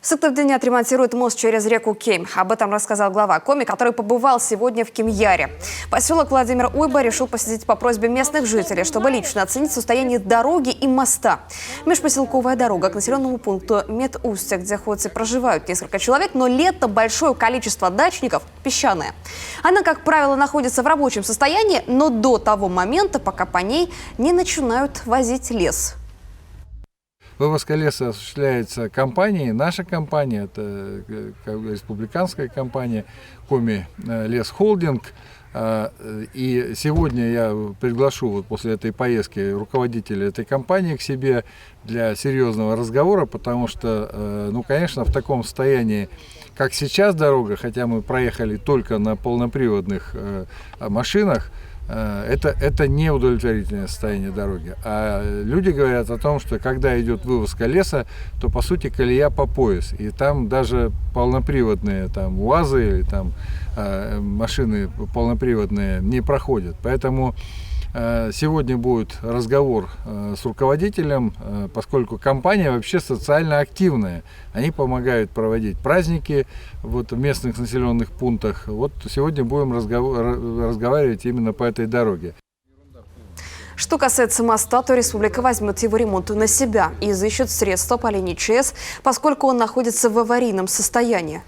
Сыктывдине отремонтирует мост через реку Кем. Об этом рассказал глава Коми, который побывал сегодня в Кемьяре. Поселок Владимир Уйба решил посетить по просьбе местных жителей, чтобы лично оценить состояние дороги и моста. Межпоселковая дорога к населенному пункту Медустья, где ходцы проживают несколько человек, но летом большое количество дачников песчаная. Она, как правило, находится в рабочем состоянии, но до того момента, пока по ней не начинают возить лес. Вывозка леса осуществляется компанией. Наша компания, это республиканская компания Коми Лес Холдинг. И сегодня я приглашу вот после этой поездки руководителя этой компании к себе для серьезного разговора, потому что, ну, конечно, в таком состоянии, как сейчас дорога, хотя мы проехали только на полноприводных машинах, это не удовлетворительное состояние дороги. А люди говорят о том, что когда идет вывозка леса, то по сути колея по пояс. И там даже полноприводные там УАЗы или там машины полноприводные не проходят. Поэтому сегодня будет разговор с руководителем, поскольку компания вообще социально активная. Они помогают проводить праздники вот, в местных населенных пунктах. Вот сегодня будем разговаривать именно по этой дороге. Что касается моста, то республика возьмет его ремонт на себя и изыщет средства по линии ЧС, поскольку он находится в аварийном состоянии.